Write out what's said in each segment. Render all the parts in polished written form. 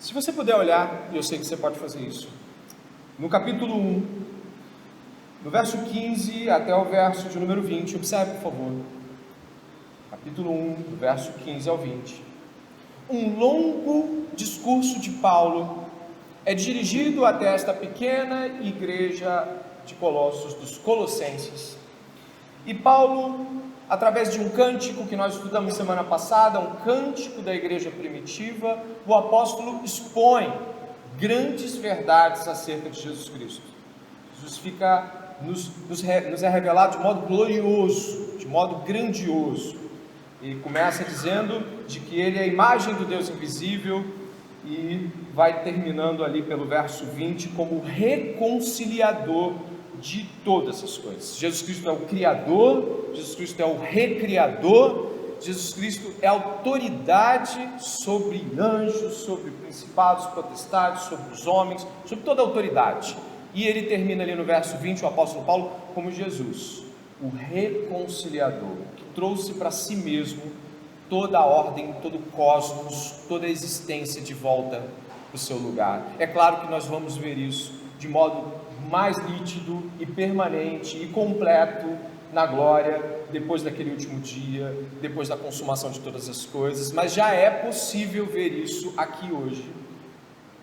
Se você puder olhar, e eu sei que você pode fazer isso, no capítulo 1, do verso 15 até o verso de número 20, observe, por favor. Capítulo 1, do verso 15 ao 20. Um longo discurso de Paulo é dirigido até esta pequena igreja de Colossos, dos Colossenses. E Paulo, através de um cântico que nós estudamos semana passada, um cântico da igreja primitiva, o apóstolo expõe grandes verdades acerca de Jesus Cristo. Jesus nos é revelado de modo glorioso, de modo grandioso. E começa dizendo de que ele é a imagem do Deus invisível e vai terminando ali pelo verso 20 como reconciliador de todas as coisas. Jesus Cristo é o Criador, Jesus Cristo é o Recriador, Jesus Cristo é autoridade sobre anjos, sobre principados, potestades, sobre os homens, sobre toda a autoridade. E ele termina ali no verso 20, o apóstolo Paulo, como Jesus, o reconciliador, que trouxe para si mesmo toda a ordem, todo o cosmos, toda a existência de volta para o seu lugar. É claro que nós vamos ver isso de modo mais nítido e permanente e completo na glória, depois daquele último dia, depois da consumação de todas as coisas, mas já é possível ver isso aqui hoje,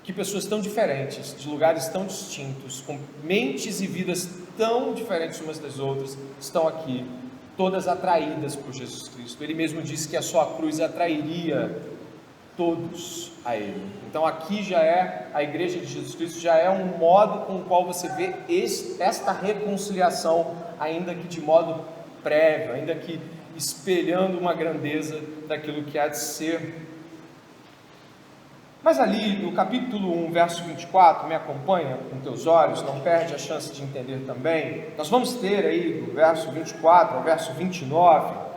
que pessoas tão diferentes, de lugares tão distintos, com mentes e vidas tão diferentes umas das outras, estão aqui, todas atraídas por Jesus Cristo. Ele mesmo disse que a sua cruz atrairia todos a Ele. Então aqui já é, a igreja de Jesus Cristo já é um modo com o qual você vê esta reconciliação, ainda que de modo prévio, ainda que espelhando uma grandeza daquilo que há de ser. Mas ali no capítulo 1, verso 24, me acompanha com teus olhos, não perde a chance de entender também. Nós vamos ter aí do verso 24 ao verso 29,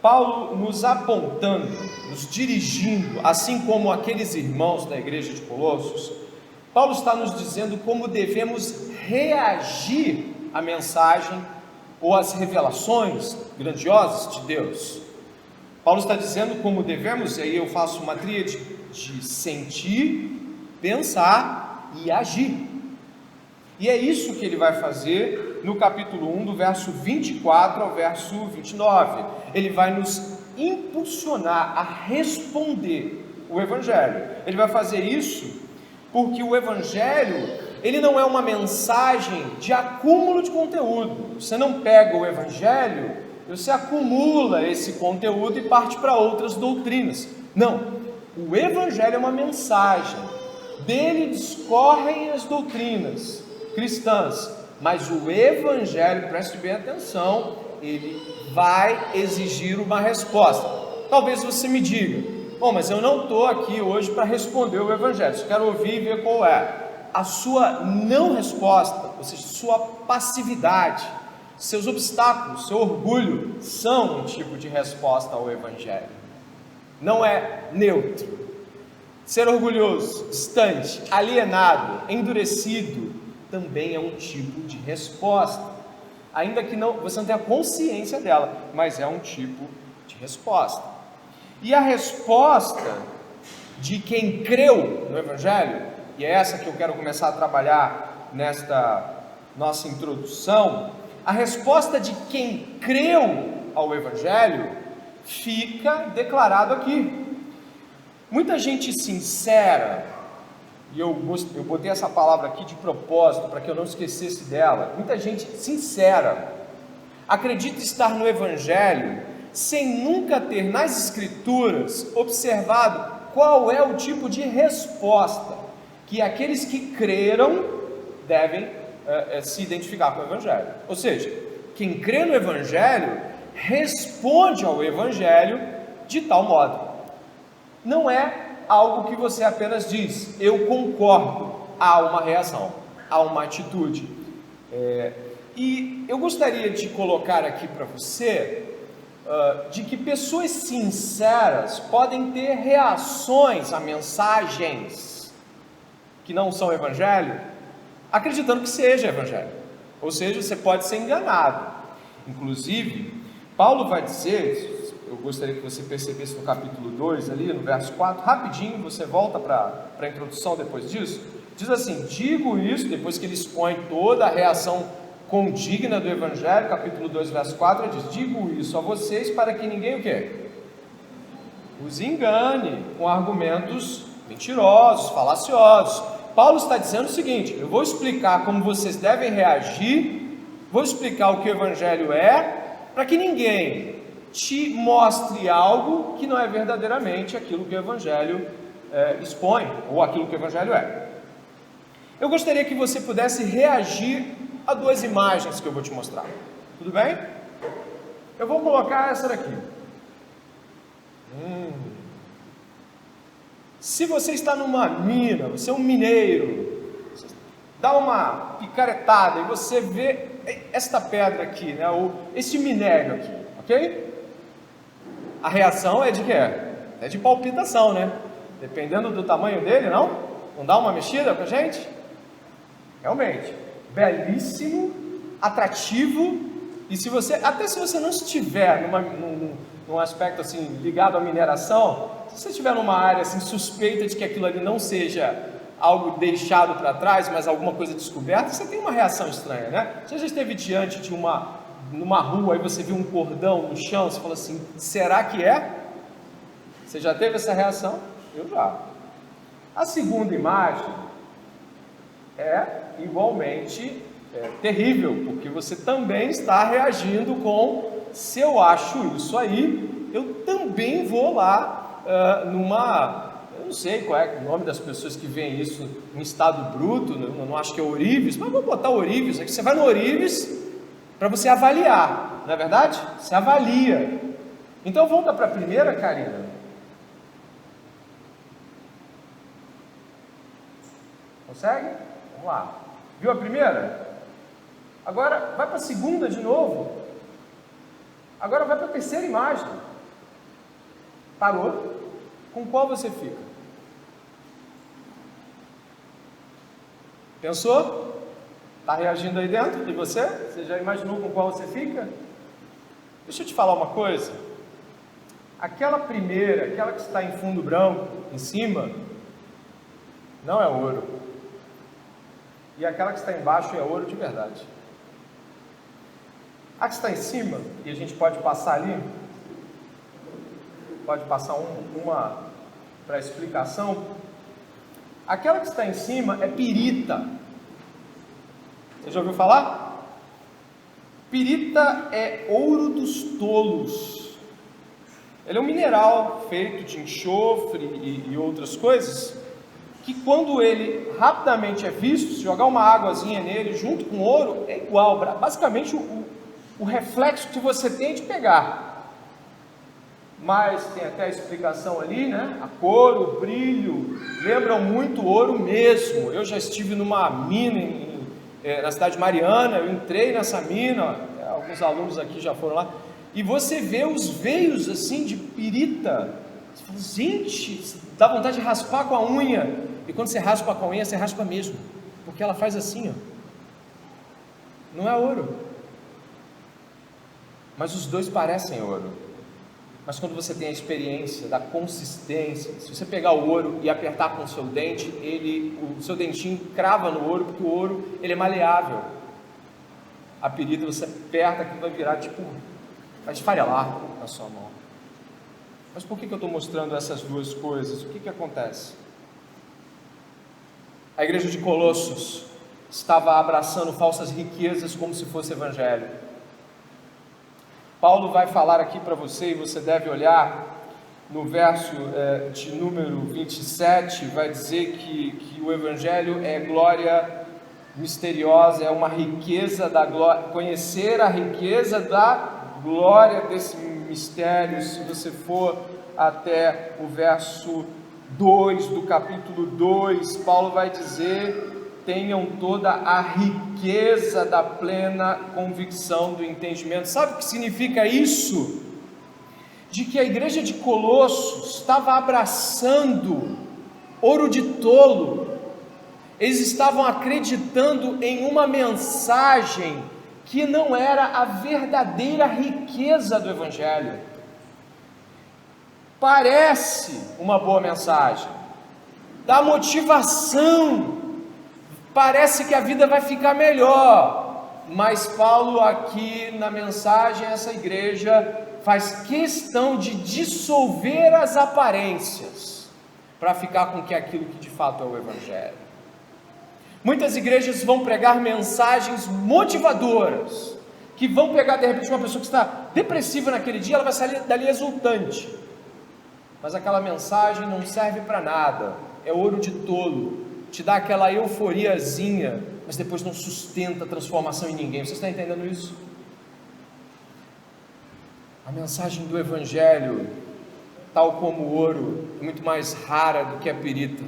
Paulo nos apontando, nos dirigindo, assim como aqueles irmãos da igreja de Colossos. Paulo está nos dizendo como devemos reagir à mensagem ou às revelações grandiosas de Deus. Paulo está dizendo como devemos, e aí eu faço uma tríade de sentir, pensar e agir. E é isso que ele vai fazer no capítulo 1, do verso 24 ao verso 29. Ele vai nos impulsionar a responder o Evangelho. Ele vai fazer isso porque o Evangelho, ele não é uma mensagem de acúmulo de conteúdo. Você não pega o Evangelho, você acumula esse conteúdo e parte para outras doutrinas. Não, o Evangelho é uma mensagem, dele discorrem as doutrinas cristãs, mas o Evangelho, preste bem atenção, ele vai exigir uma resposta. Talvez você me diga, bom, mas eu não estou aqui hoje para responder o Evangelho, eu quero ouvir e ver qual é. A sua não resposta, ou seja, sua passividade, seus obstáculos, seu orgulho, são um tipo de resposta ao Evangelho. Não é neutro. Ser orgulhoso, distante, alienado, endurecido, também é um tipo de resposta. Ainda que você não tenha consciência dela, mas é um tipo de resposta. E a resposta de quem creu no Evangelho, e é essa que eu quero começar a trabalhar nesta nossa introdução, a resposta de quem creu ao Evangelho fica declarado aqui. Muita gente sincera, e eu botei essa palavra aqui de propósito, para que eu não esquecesse dela, muita gente sincera, acredita estar no Evangelho, sem nunca ter nas Escrituras observado qual é o tipo de resposta que aqueles que creram devem se identificar com o Evangelho. Ou seja, quem crê no Evangelho, responde ao Evangelho de tal modo. Não é algo que você apenas diz, eu concordo, há uma reação, há uma atitude. E eu gostaria de colocar aqui para você, de que pessoas sinceras podem ter reações a mensagens que não são Evangelho, acreditando que seja Evangelho. Ou seja, você pode ser enganado. Inclusive, Paulo vai dizer, eu gostaria que você percebesse no capítulo 2, ali no verso 4, rapidinho, você volta para a introdução depois disso, diz assim: digo isso, depois que ele expõe toda a reação condigna do Evangelho, capítulo 2, verso 4, ele diz: digo isso a vocês para que ninguém o quê? Os engane com argumentos mentirosos, falaciosos. Paulo está dizendo o seguinte: eu vou explicar como vocês devem reagir, vou explicar o que o Evangelho é, para que ninguém te mostre algo que não é verdadeiramente aquilo que o Evangelho expõe, ou aquilo que o Evangelho é. Eu gostaria que você pudesse reagir a duas imagens que eu vou te mostrar. Tudo bem? Eu vou colocar essa daqui. Se você está numa mina, você é um mineiro, você dá uma picaretada e você vê esta pedra aqui, né, esse minério aqui, ok? A reação é de quê? É de palpitação, né? Dependendo do tamanho dele, não? Não dá uma mexida pra gente? Realmente, belíssimo, atrativo, e até se você não estiver num aspecto assim, ligado à mineração, se você estiver numa área assim, suspeita de que aquilo ali não seja algo deixado para trás, mas alguma coisa descoberta, você tem uma reação estranha, né? Você já esteve diante de numa rua, aí você viu um cordão no chão, você fala assim: será que é? Você já teve essa reação? Eu já. A segunda imagem é igualmente terrível, porque você também está reagindo com: se eu acho isso aí, eu também vou lá eu não sei qual é o nome das pessoas que veem isso em estado bruto, não acho que é ourives, mas vou botar ourives aqui. Você vai no ourives para você avaliar, não é verdade? Você avalia. Então volta para a primeira, Karina. Consegue? Vamos lá. Viu a primeira? Agora vai para a segunda de novo. Agora vai para a terceira imagem. Parou? Com qual você fica? Pensou? Está reagindo aí dentro de você? Você já imaginou com qual você fica? Deixa eu te falar uma coisa. Aquela primeira, aquela que está em fundo branco, em cima, não é ouro. E aquela que está embaixo é ouro de verdade. A que está em cima, e a gente pode passar ali, pode passar uma para explicação. Aquela que está em cima é pirita. Você já ouviu falar? Pirita é ouro dos tolos. Ele é um mineral feito de enxofre e outras coisas, que quando ele rapidamente é visto, se jogar uma águazinha nele junto com ouro, é igual, basicamente o reflexo que você tem de pegar. Mas tem até a explicação ali, né? A cor, o brilho, lembram muito ouro mesmo. Eu já estive numa mina na cidade de Mariana, eu entrei nessa mina, alguns alunos aqui já foram lá, e você vê os veios assim de pirita. Você fala: gente, dá vontade de raspar com a unha. E quando você raspa com a unha, você raspa mesmo, porque ela faz assim, ó. Não é ouro, mas os dois parecem ouro. Mas quando você tem a experiência da consistência, se você pegar o ouro e apertar com o seu dente, o seu dentinho crava no ouro, porque o ouro ele é maleável. A pirita você aperta que vai virar vai esfarelar na sua mão. Mas por que eu estou mostrando essas duas coisas? O que acontece? A igreja de Colossos estava abraçando falsas riquezas como se fosse evangelho. Paulo vai falar aqui para você, e você deve olhar no verso de número 27, vai dizer que o evangelho é glória misteriosa, é uma riqueza da glória, conhecer a riqueza da glória desse mistério. Se você for até o verso 2 do capítulo 2, Paulo vai dizer: tenham toda a riqueza da plena convicção do entendimento. Sabe o que significa isso? De que a igreja de Colossos estava abraçando ouro de tolo. Eles estavam acreditando em uma mensagem que não era a verdadeira riqueza do evangelho. parece uma boa mensagem, dá motivação, parece que a vida vai ficar melhor, mas Paulo aqui na mensagem a essa igreja faz questão de dissolver as aparências, para ficar com que aquilo que de fato é o Evangelho. Muitas igrejas vão pregar mensagens motivadoras, que vão pegar de repente uma pessoa que está depressiva naquele dia, ela vai sair dali exultante, mas aquela mensagem não serve para nada, é ouro de tolo, te dá aquela euforiazinha, mas depois não sustenta a transformação em ninguém. Você está entendendo isso? A mensagem do Evangelho, tal como o ouro, é muito mais rara do que a pirita.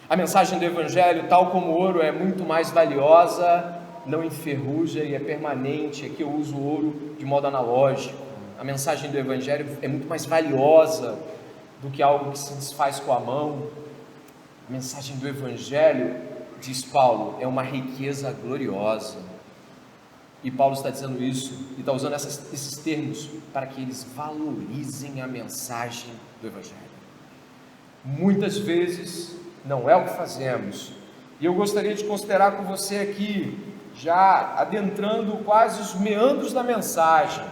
A mensagem do Evangelho, tal como o ouro, é muito mais valiosa, não enferruja e é permanente. Aqui eu uso o ouro de modo analógico. A mensagem do Evangelho é muito mais valiosa do que algo que se desfaz com a mão. A mensagem do Evangelho, diz Paulo, é uma riqueza gloriosa. E Paulo está dizendo isso, e está usando esses termos para que eles valorizem a mensagem do Evangelho. Muitas vezes não é o que fazemos, e eu gostaria de considerar com você aqui, já adentrando quase os meandros da mensagem,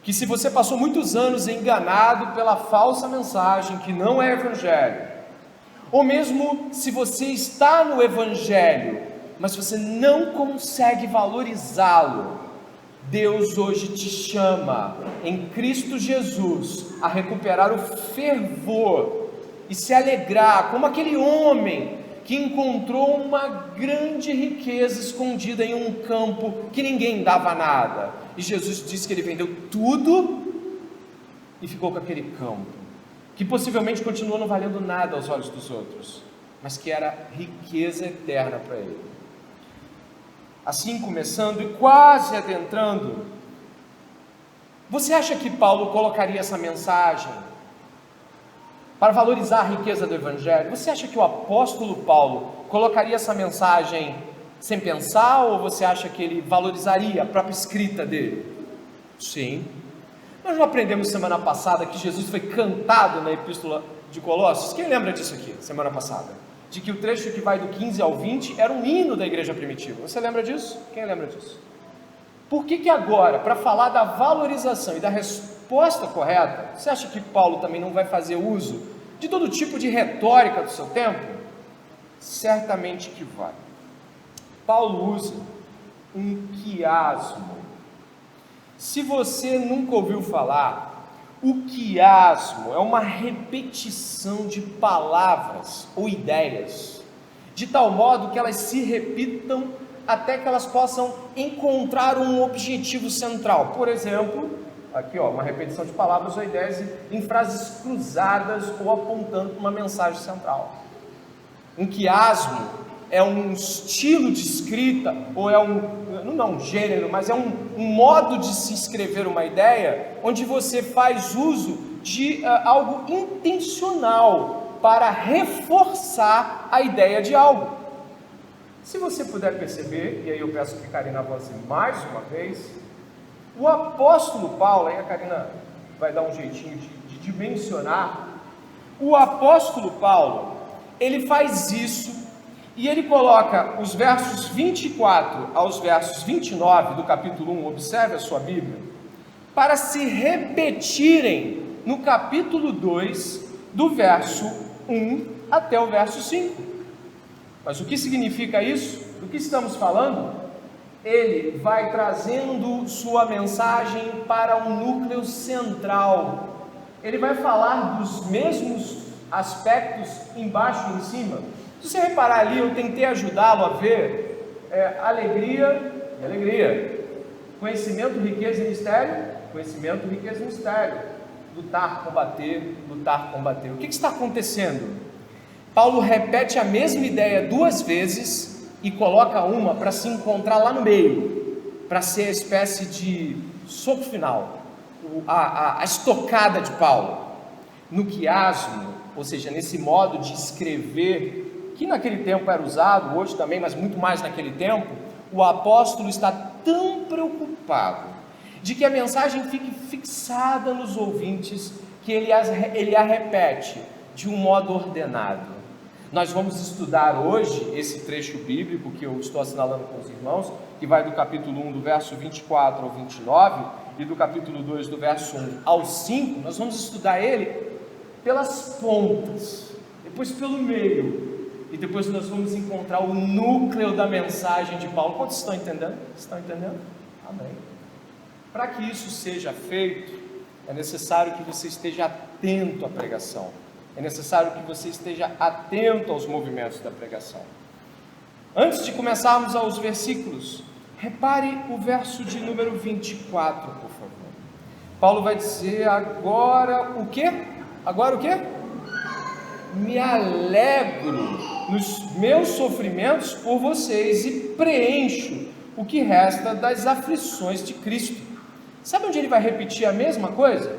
que se você passou muitos anos enganado pela falsa mensagem, que não é Evangelho, ou mesmo se você está no Evangelho, mas você não consegue valorizá-lo, Deus hoje te chama, em Cristo Jesus, a recuperar o fervor e se alegrar, como aquele homem que encontrou uma grande riqueza escondida em um campo que ninguém dava nada, e Jesus disse que ele vendeu tudo e ficou com aquele campo, que possivelmente continuou não valendo nada aos olhos dos outros, mas que era riqueza eterna para ele. Assim, começando e quase adentrando, você acha que Paulo colocaria essa mensagem para valorizar a riqueza do Evangelho? Você acha que o apóstolo Paulo colocaria essa mensagem sem pensar, ou você acha que ele valorizaria a própria escrita dele? Sim. Nós não aprendemos semana passada que Jesus foi cantado na epístola de Colossos? Quem lembra disso aqui, semana passada? De que o trecho que vai do 15 ao 20 era um hino da igreja primitiva. Você lembra disso? Quem lembra disso? Por que agora, para falar da valorização e da resposta correta, você acha que Paulo também não vai fazer uso de todo tipo de retórica do seu tempo? Certamente que vai. Paulo usa um quiasmo. Se você nunca ouviu falar, o quiasmo é uma repetição de palavras ou ideias, de tal modo que elas se repitam até que elas possam encontrar um objetivo central. Por exemplo, aqui uma repetição de palavras ou ideias em frases cruzadas ou apontando para uma mensagem central. Um quiasmo é um estilo de escrita, ou é não é um gênero, mas é um modo de se escrever uma ideia, onde você faz uso de algo intencional para reforçar a ideia de algo. Se você puder perceber, e aí eu peço que a Karina avance mais uma vez, o apóstolo Paulo, aí a Karina vai dar um jeitinho de dimensionar, o apóstolo Paulo, ele faz isso, e ele coloca os versos 24 aos versos 29 do capítulo 1, observe a sua Bíblia, para se repetirem no capítulo 2, do verso 1 até o verso 5. Mas o que significa isso? Do que estamos falando? Ele vai trazendo sua mensagem para um núcleo central. Ele vai falar dos mesmos aspectos embaixo e em cima. Se você reparar ali, eu tentei ajudá-lo a ver alegria e alegria, conhecimento, riqueza e mistério, conhecimento, riqueza e mistério, lutar, combater, lutar, combater. O que está acontecendo? Paulo repete a mesma ideia duas vezes e coloca uma para se encontrar lá no meio, para ser a espécie de soco final, a estocada de Paulo. No quiasmo, ou seja, nesse modo de escrever, que naquele tempo era usado, hoje também, mas muito mais naquele tempo, o apóstolo está tão preocupado de que a mensagem fique fixada nos ouvintes, que ele a repete de um modo ordenado. Nós vamos estudar hoje esse trecho bíblico que eu estou assinalando com os irmãos, que vai do capítulo 1, do verso 24 ao 29, e do capítulo 2, do verso 1 ao 5. Nós vamos estudar ele pelas pontas, depois pelo meio, e depois nós vamos encontrar o núcleo da mensagem de Paulo. Quantos estão entendendo? Estão entendendo? Amém. Para que isso seja feito, é necessário que você esteja atento à pregação. É necessário que você esteja atento aos movimentos da pregação. Antes de começarmos aos versículos, repare o verso de número 24, por favor. Paulo vai dizer agora o quê? Agora o quê? Me alegro nos meus sofrimentos por vocês e preencho o que resta das aflições de Cristo. Sabe onde ele vai repetir a mesma coisa?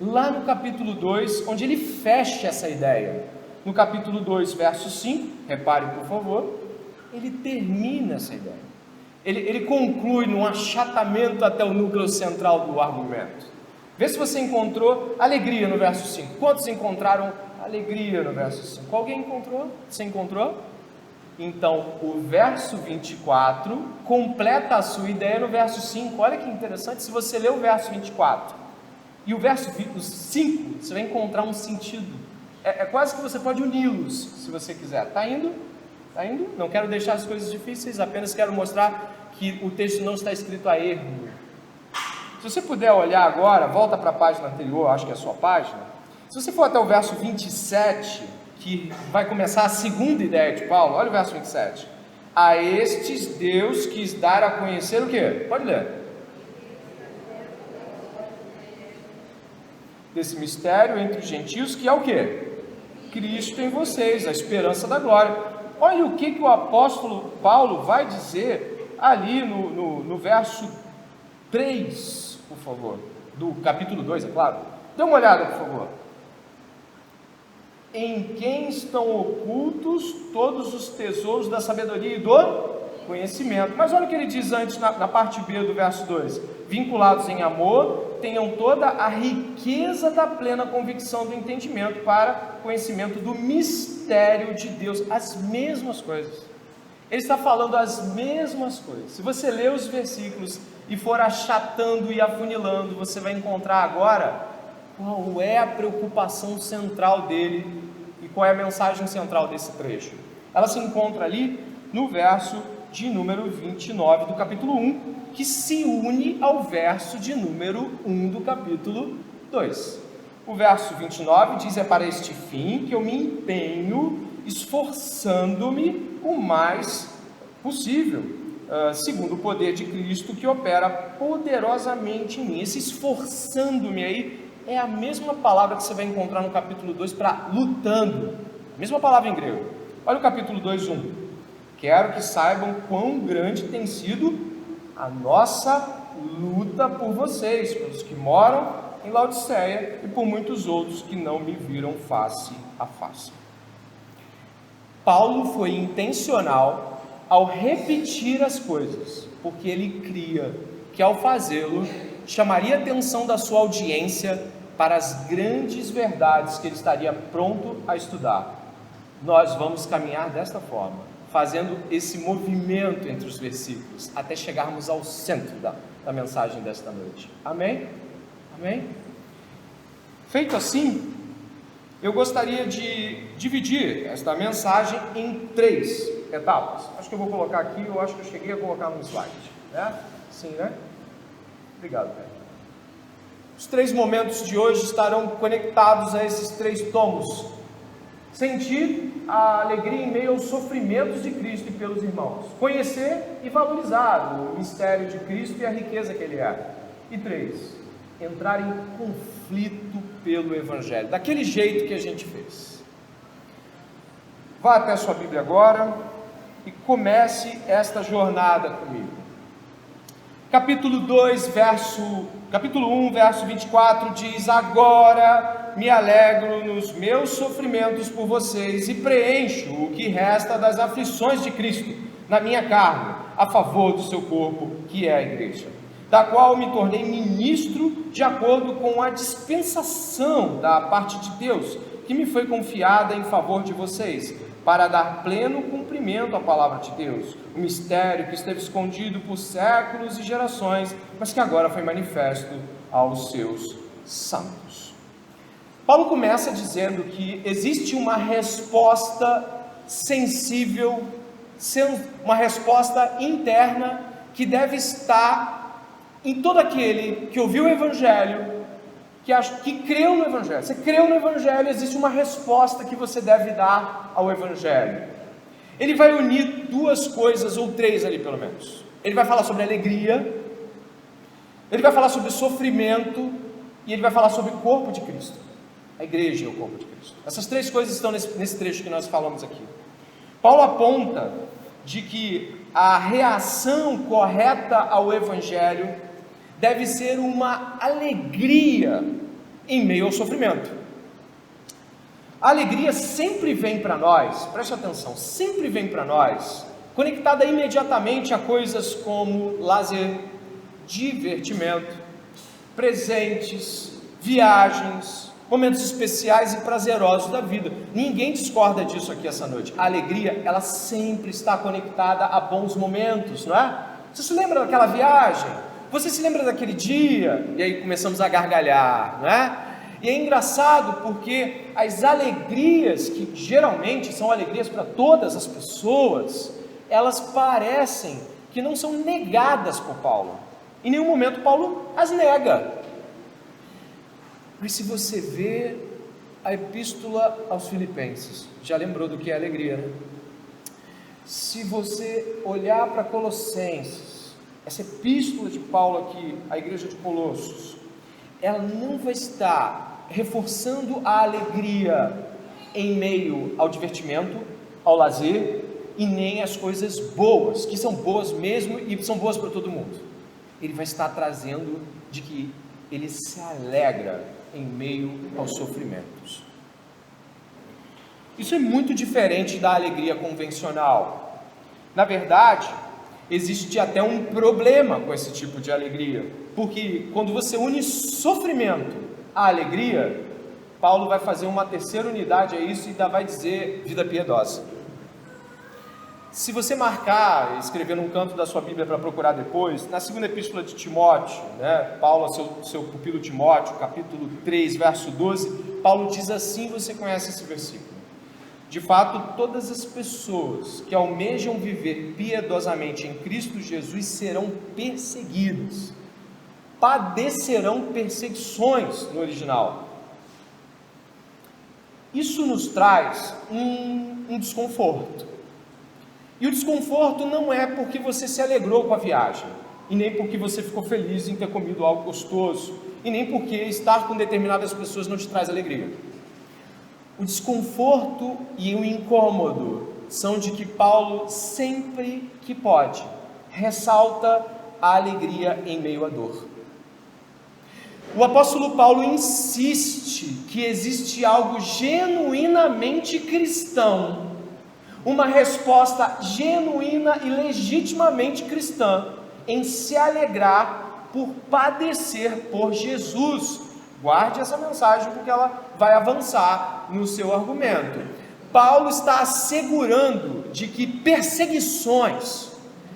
Lá no capítulo 2, onde ele fecha essa ideia. No capítulo 2, verso 5, repare por favor, ele termina essa ideia. Ele conclui num achatamento até o núcleo central do argumento. Vê se você encontrou alegria no verso 5. Quantos encontraram alegria no verso 5? Alguém encontrou? Você encontrou? Então, o verso 24 completa a sua ideia no verso 5. Olha que interessante, se você ler o verso 24 e o verso 5, você vai encontrar um sentido. É quase que você pode uni-los, se você quiser. Está indo? Está indo? Não quero deixar as coisas difíceis, apenas quero mostrar que o texto não está escrito a erro. Se você puder olhar agora, volta para a página anterior, acho que é a sua página. Se você for até o verso 27, que vai começar a segunda ideia de Paulo, olha o verso 27. A estes Deus quis dar a conhecer o quê? Pode ler. Desse mistério entre os gentios, que é o quê? Cristo em vocês, a esperança da glória. Olha o que o apóstolo Paulo vai dizer ali no verso 3, por favor, do capítulo 2, é claro. Dê uma olhada, por favor. Em quem estão ocultos todos os tesouros da sabedoria e do conhecimento. Mas olha o que ele diz antes na parte B do verso 2: vinculados em amor, tenham toda a riqueza da plena convicção do entendimento para conhecimento do mistério de Deus. As mesmas coisas. Ele está falando as mesmas coisas. Se você ler os versículos e for achatando e afunilando, você vai encontrar agora qual é a preocupação central dele e qual é a mensagem central desse trecho. Ela se encontra ali no verso de número 29 do capítulo 1, que se une ao verso de número 1 do capítulo 2. O verso 29 diz: é para este fim que eu me empenho, esforçando-me o mais possível, segundo o poder de Cristo que opera poderosamente em mim. Esse esforçando-me aí é a mesma palavra que você vai encontrar no capítulo 2 para lutando, a mesma palavra em grego. Olha o capítulo 2, 1. Quero que saibam quão grande tem sido a nossa luta por vocês, pelos que moram em Laodiceia e por muitos outros que não me viram face a face. Paulo foi intencional ao repetir as coisas, porque ele cria que ao fazê-lo chamaria a atenção da sua audiência para as grandes verdades que ele estaria pronto a estudar. Nós vamos caminhar desta forma, fazendo esse movimento entre os versículos, até chegarmos ao centro da mensagem desta noite. Amém? Amém? Feito assim, eu gostaria de dividir esta mensagem em 3 etapas. Acho que eu vou colocar aqui, eu acho que eu cheguei a colocar no slide, né? Sim, né? Obrigado, Pedro. Os 3 momentos de hoje estarão conectados a esses 3 tomos. Sentir a alegria em meio aos sofrimentos de Cristo e pelos irmãos. Conhecer e valorizar o mistério de Cristo e a riqueza que Ele é. E 3, entrar em conflito pelo Evangelho, daquele jeito que a gente fez. Vá até a sua Bíblia agora e comece esta jornada comigo. Capítulo 1, verso 24 diz: agora me alegro nos meus sofrimentos por vocês e preencho o que resta das aflições de Cristo na minha carne, a favor do seu corpo, que é a igreja. da qual me tornei ministro de acordo com a dispensação da parte de Deus, que me foi confiada em favor de vocês, para dar pleno cumprimento à palavra de Deus, o mistério que esteve escondido por séculos e gerações, mas que agora foi manifesto aos seus santos. Paulo começa dizendo que existe uma resposta sensível, uma resposta interna que deve estar em todo aquele que ouviu o Evangelho, que creu no Evangelho. Você creu no Evangelho, existe uma resposta que você deve dar ao Evangelho. Ele vai unir duas coisas, ou três ali pelo menos. Ele vai falar sobre alegria, ele vai falar sobre sofrimento, e ele vai falar sobre o corpo de Cristo. A igreja é o corpo de Cristo. Essas três coisas estão nesse trecho que nós falamos aqui. Paulo aponta de que a reação correta ao Evangelho deve ser uma alegria em meio ao sofrimento. A alegria sempre vem para nós, preste atenção, sempre vem para nós, conectada imediatamente a coisas como lazer, divertimento, presentes, viagens, momentos especiais e prazerosos da vida. Ninguém discorda disso aqui essa noite. A alegria, ela sempre está conectada a bons momentos, não é? Você se lembra daquela viagem? Você se lembra daquele dia? E aí começamos a gargalhar, não é? E é engraçado porque as alegrias, que geralmente são alegrias para todas as pessoas, elas parecem que não são negadas por Paulo. Em nenhum momento Paulo as nega. Mas se você vê a epístola aos Filipenses, já lembrou do que é alegria, né? Se você olhar para Colossenses, essa epístola de Paulo aqui, a igreja de Colossos, ela não vai estar reforçando a alegria em meio ao divertimento, ao lazer, e nem as coisas boas, que são boas mesmo e são boas para todo mundo. Ele vai estar trazendo de que ele se alegra em meio aos sofrimentos. Isso é muito diferente da alegria convencional. Na verdade, existe até um problema com esse tipo de alegria, porque quando você une sofrimento à alegria, Paulo vai fazer uma terceira unidade a isso e ainda vai dizer vida piedosa. Se você marcar, escrever num canto da sua Bíblia para procurar depois, na segunda epístola de Timóteo, Paulo ao seu pupilo Timóteo, capítulo 3, verso 12, Paulo diz assim, você conhece esse versículo: de fato, todas as pessoas que almejam viver piedosamente em Cristo Jesus serão perseguidas, padecerão perseguições, no original. Isso nos traz um desconforto. E o desconforto não é porque você se alegrou com a viagem, e nem porque você ficou feliz em ter comido algo gostoso, e nem porque estar com determinadas pessoas não te traz alegria. O desconforto e o incômodo são de que Paulo, sempre que pode, ressalta a alegria em meio à dor. O apóstolo Paulo insiste que existe algo genuinamente cristão, uma resposta genuína e legitimamente cristã em se alegrar por padecer por Jesus. Guarde essa mensagem porque ela vai avançar no seu argumento. Paulo está assegurando de que perseguições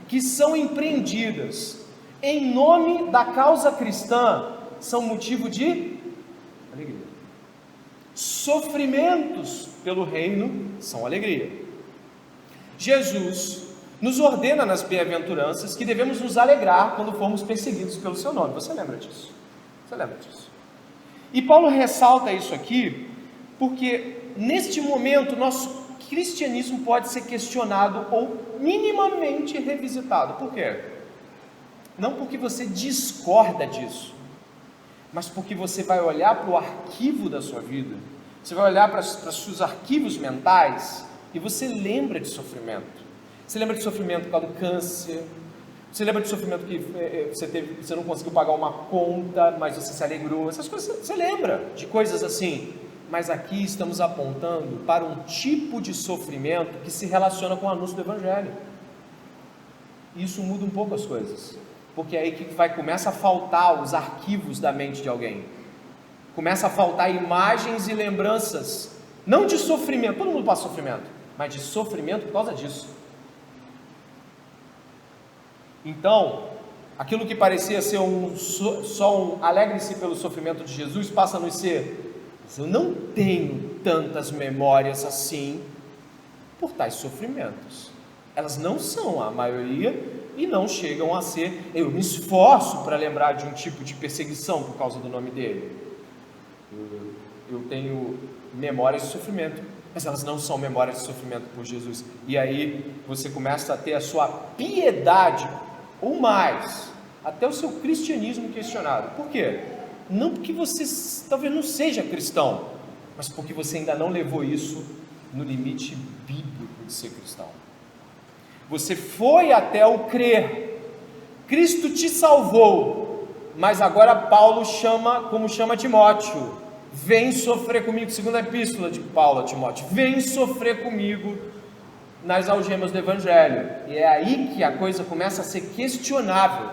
que são empreendidas em nome da causa cristã são motivo de alegria. Sofrimentos pelo reino são alegria. Jesus nos ordena nas bem-aventuranças que devemos nos alegrar quando formos perseguidos pelo seu nome. Você lembra disso? Você lembra disso? E Paulo ressalta isso aqui porque neste momento nosso cristianismo pode ser questionado ou minimamente revisitado. Por quê? Não porque você discorda disso, mas porque você vai olhar para o arquivo da sua vida, você vai olhar para os seus arquivos mentais e você lembra de sofrimento. Você lembra de sofrimento por causa do câncer, você lembra de sofrimento que você não conseguiu pagar uma conta, mas você se alegrou, essas coisas, você lembra de coisas assim. Mas aqui estamos apontando para um tipo de sofrimento que se relaciona com o anúncio do Evangelho. E isso muda um pouco as coisas. porque é aí que começa a faltar os arquivos da mente de alguém, começa a faltar imagens e lembranças, não de sofrimento, todo mundo passa sofrimento, mas de sofrimento por causa disso. Então, aquilo que parecia ser só um alegre-se pelo sofrimento de Jesus, passa a nos ser, mas eu não tenho tantas memórias assim por tais sofrimentos. Elas não são a maioria e não chegam a ser, eu me esforço para lembrar de um tipo de perseguição por causa do nome dele. Eu tenho memórias de sofrimento, mas elas não são memórias de sofrimento por Jesus. E aí você começa a ter a sua piedade, ou mais, até o seu cristianismo questionado. Por quê? Não porque você talvez não seja cristão, mas porque você ainda não levou isso no limite bíblico de ser cristão. Você foi até o crer, Cristo te salvou, mas agora Paulo chama, como chama Timóteo, vem sofrer comigo, segunda epístola de Paulo a Timóteo, vem sofrer comigo nas algemas do Evangelho. E é aí que a coisa começa a ser questionável,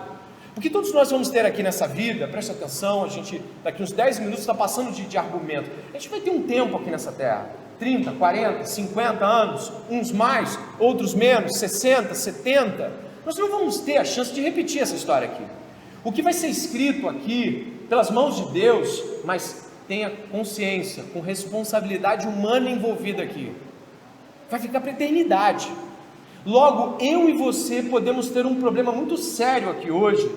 porque todos nós vamos ter aqui nessa vida, preste atenção, a gente daqui uns 10 minutos está passando de argumento, a gente vai ter um tempo aqui nessa terra, 30, 40, 50 anos, uns mais, outros menos, 60, 70, nós não vamos ter a chance de repetir essa história aqui. O que vai ser escrito aqui, pelas mãos de Deus, mas tenha consciência, com responsabilidade humana envolvida aqui, vai ficar para a eternidade. Logo, eu e você podemos ter um problema muito sério aqui hoje,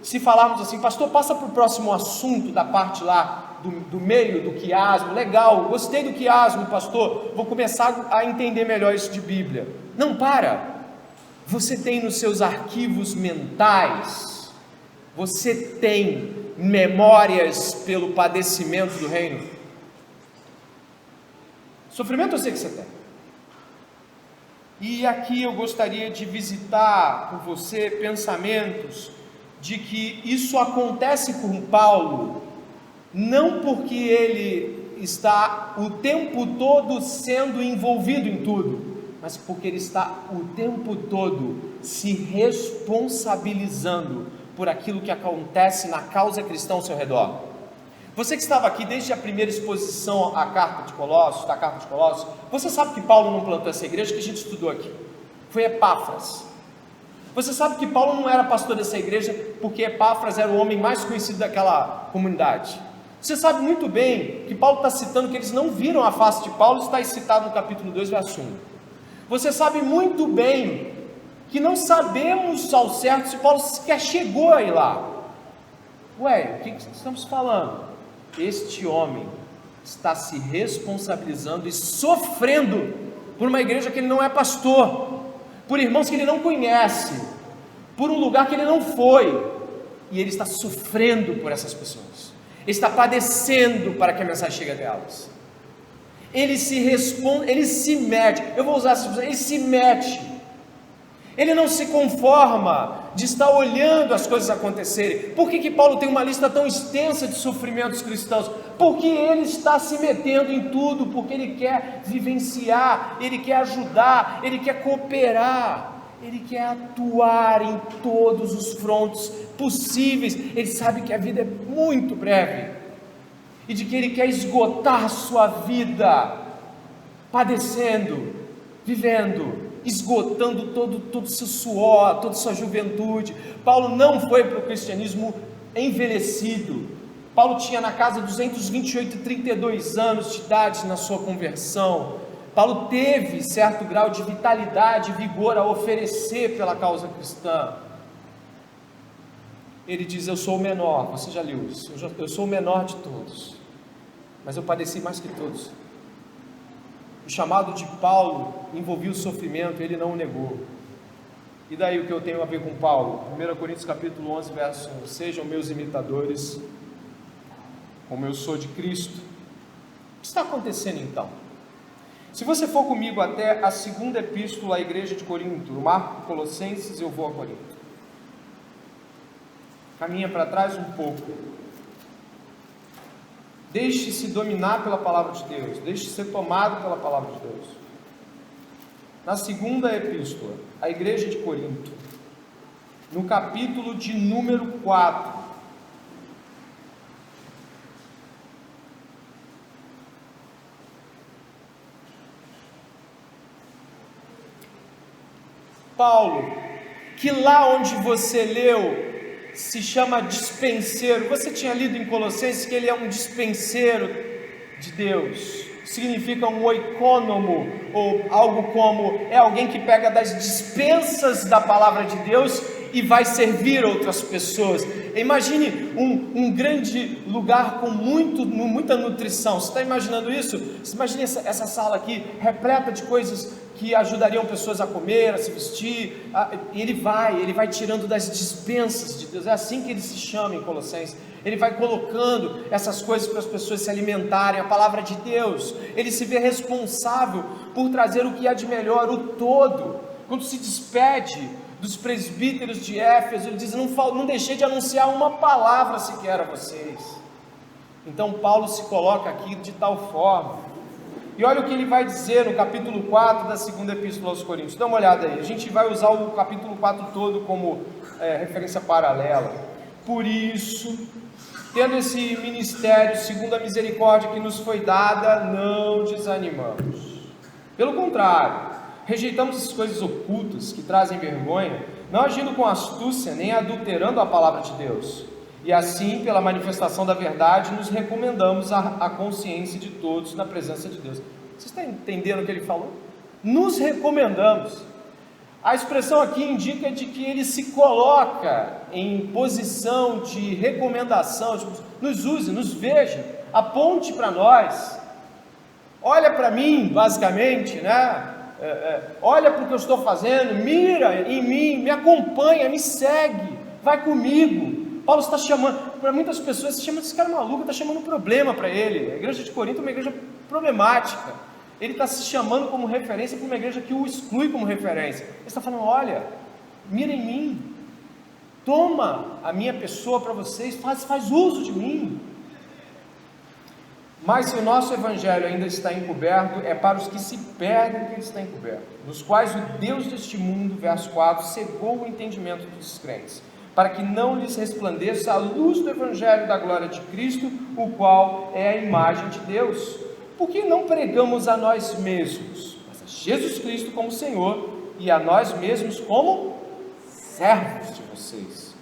se falarmos assim, pastor, passa para o próximo assunto da parte lá, do meio, do quiasmo, legal, gostei do quiasmo, pastor, vou começar a entender melhor isso de Bíblia. Não, para, você tem nos seus arquivos mentais, você tem memórias pelo padecimento do reino. Sofrimento eu sei que você tem. E aqui eu gostaria de visitar com você pensamentos de que isso acontece com Paulo, não porque ele está o tempo todo sendo envolvido em tudo, mas porque ele está o tempo todo se responsabilizando por aquilo que acontece na causa cristã ao seu redor. Você que estava aqui desde a primeira exposição à carta de Colossos, você sabe que Paulo não plantou essa igreja que a gente estudou aqui, foi Epáfras. Você sabe que Paulo não era pastor dessa igreja porque Epáfras era o homem mais conhecido daquela comunidade. Você sabe muito bem que Paulo está citando que eles não viram a face de Paulo, está citado no capítulo 2, verso 1. Você sabe muito bem que não sabemos ao certo se Paulo sequer chegou aí lá. Ué, o que estamos falando? Este homem está se responsabilizando e sofrendo por uma igreja que ele não é pastor, por irmãos que ele não conhece, por um lugar que ele não foi, e ele está sofrendo por essas pessoas, ele está padecendo para que a mensagem chegue até elas. Ele se mete, eu vou usar essa expressão, ele se mete. Ele não se conforma de estar olhando as coisas acontecerem. Por que Paulo tem uma lista tão extensa de sofrimentos cristãos? Porque ele está se metendo em tudo, porque ele quer vivenciar, ele quer ajudar, ele quer cooperar, ele quer atuar em todos os frontes possíveis. Ele sabe que a vida é muito breve e de que ele quer esgotar a sua vida padecendo, vivendo, esgotando todo o seu suor, toda a sua juventude. Paulo não foi para o cristianismo envelhecido. Paulo tinha na casa 228 e 32 anos de idade na sua conversão. Paulo teve certo grau de vitalidade e vigor a oferecer pela causa cristã. Ele diz, eu sou o menor, você já leu isso, eu sou o menor de todos, mas eu padeci mais que todos. O chamado de Paulo envolvia o sofrimento, ele não o negou. E daí o que eu tenho a ver com Paulo? 1 Coríntios capítulo 11, verso 1, sejam meus imitadores, como eu sou de Cristo. O que está acontecendo então? Se você for comigo até a segunda epístola à igreja de Corinto, eu marco Colossenses, eu vou a Corinto. Caminha para trás um pouco. Deixe-se dominar pela palavra de Deus, deixe-se ser tomado pela palavra de Deus. Na segunda epístola, a igreja de Corinto, no capítulo de número 4. Paulo, que lá onde você leu se chama dispenseiro, você tinha lido em Colossenses que ele é um dispenseiro de Deus, significa um oikônomo, ou algo como, é alguém que pega das dispensas da palavra de Deus e vai servir outras pessoas. Imagine um grande lugar com muita nutrição. Você está imaginando isso? Você imagina essa sala aqui repleta de coisas que ajudariam pessoas a comer, a se vestir, e ele vai tirando das dispensas de Deus. É assim que ele se chama em Colossenses. Ele vai colocando essas coisas para as pessoas se alimentarem, a palavra de Deus. Ele se vê responsável por trazer o que há de melhor, o todo. Quando se despede dos presbíteros de Éfeso, ele diz: não deixei de anunciar uma palavra sequer a vocês. Então Paulo se coloca aqui de tal forma, e olha o que ele vai dizer no capítulo 4 da segunda epístola aos Coríntios. Dá uma olhada aí, a gente vai usar o capítulo 4 todo como referência paralela. Por isso, tendo esse ministério segundo a misericórdia que nos foi dada, não desanimamos, pelo contrário, rejeitamos as coisas ocultas que trazem vergonha, não agindo com astúcia, nem adulterando a palavra de Deus, e assim, pela manifestação da verdade, nos recomendamos à consciência de todos na presença de Deus. Você está entendendo o que ele falou? Nos recomendamos. A expressão aqui indica de que ele se coloca em posição de recomendação, tipo, nos use, nos veja, aponte para nós, olha para mim, basicamente, né? Olha para o que eu estou fazendo, mira em mim, me acompanha, me segue, vai comigo. Paulo está chamando, para muitas pessoas, se chama desse cara maluco, está chamando um problema para ele. A igreja de Corinto é uma igreja problemática. Ele está se chamando como referência para uma igreja que o exclui como referência. Ele está falando: olha, mira em mim, toma a minha pessoa para vocês, faz uso de mim. Mas se o nosso evangelho ainda está encoberto, é para os que se perdem que ele está encoberto, nos quais o Deus deste mundo, verso 4, cegou o entendimento dos crentes, para que não lhes resplandeça a luz do evangelho da glória de Cristo, o qual é a imagem de Deus. Porque não pregamos a nós mesmos, mas a Jesus Cristo como Senhor, e a nós mesmos como servos de vocês,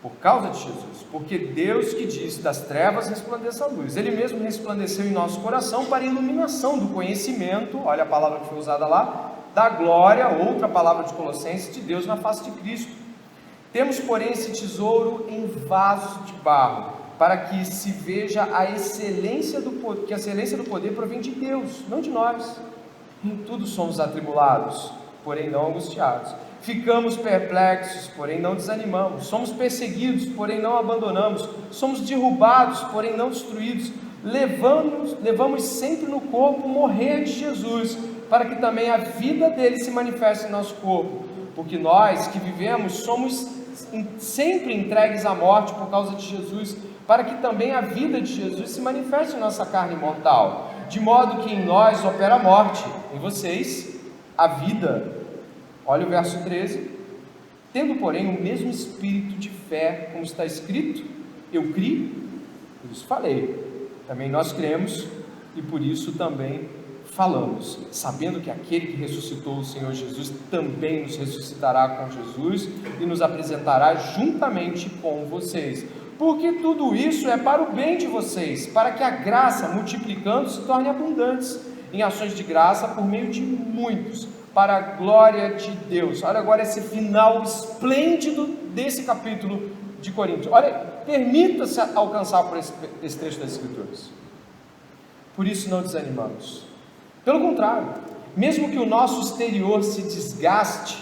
por causa de Jesus, porque Deus que disse: das trevas resplandeça a luz, Ele mesmo resplandeceu em nosso coração para a iluminação do conhecimento, olha a palavra que foi usada lá, da glória, outra palavra de Colossenses, de Deus na face de Cristo. Temos, porém, esse tesouro em vasos de barro, para que se veja a excelência do poder, que a excelência do poder provém de Deus, não de nós. Em tudo somos atribulados, porém não angustiados. Ficamos perplexos, porém não desanimamos. Somos perseguidos, porém não abandonamos. Somos derrubados, porém não destruídos. Levamos sempre no corpo morrer de Jesus, para que também a vida dele se manifeste em nosso corpo. Porque nós que vivemos somos sempre entregues à morte por causa de Jesus, para que também a vida de Jesus se manifeste em nossa carne mortal. De modo que em nós opera a morte, em vocês a vida. Olha o verso 13: tendo, porém, o mesmo espírito de fé, como está escrito: eu criei, por isso falei. Também nós cremos e por isso também falamos, sabendo que aquele que ressuscitou o Senhor Jesus também nos ressuscitará com Jesus e nos apresentará juntamente com vocês. Porque tudo isso é para o bem de vocês, para que a graça, multiplicando, se torne abundante em ações de graça por meio de muitos, para a glória de Deus. Olha agora esse final esplêndido desse capítulo de Coríntios. Olha, permita-se alcançar por esse trecho das Escrituras. Por isso não desanimamos. Pelo contrário, mesmo que o nosso exterior se desgaste,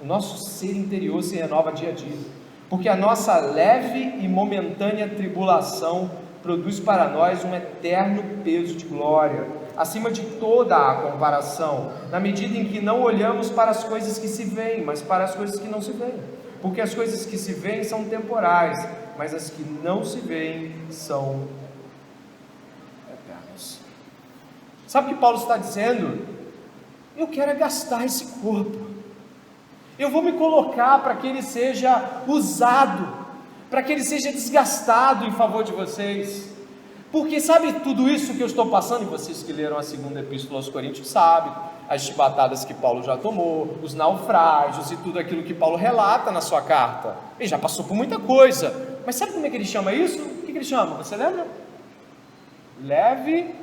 o nosso ser interior se renova dia a dia. Porque a nossa leve e momentânea tribulação produz para nós um eterno peso de glória, acima de toda a comparação, na medida em que não olhamos para as coisas que se veem, mas para as coisas que não se veem. Porque as coisas que se veem são temporais, mas as que não se veem são eternas. Sabe o que Paulo está dizendo? Eu quero gastar esse corpo. Eu vou me colocar para que ele seja usado, para que ele seja desgastado em favor de vocês. Porque sabe tudo isso que eu estou passando, e vocês que leram a segunda epístola aos Coríntios sabem, as chibatadas que Paulo já tomou, os naufrágios e tudo aquilo que Paulo relata na sua carta. Ele já passou por muita coisa, mas sabe como é que ele chama isso? O que ele chama? Você lembra? Leve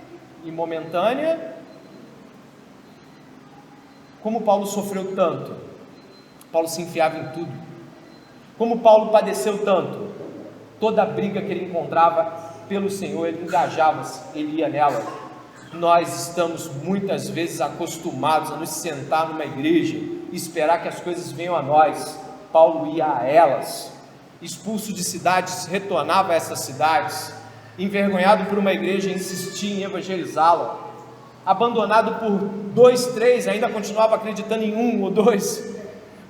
e momentânea. Como Paulo sofreu tanto, Paulo se enfiava em tudo. Como Paulo padeceu tanto, toda a briga que ele encontrava pelo Senhor, ele engajava-se, ele ia nela. Nós estamos muitas vezes acostumados a nos sentar numa igreja e esperar que as coisas venham a nós. Paulo ia a elas, expulso de cidades, retornava a essas cidades, envergonhado por uma igreja, insistia em evangelizá-la, abandonado por 2, 3, ainda continuava acreditando em 1 ou 2.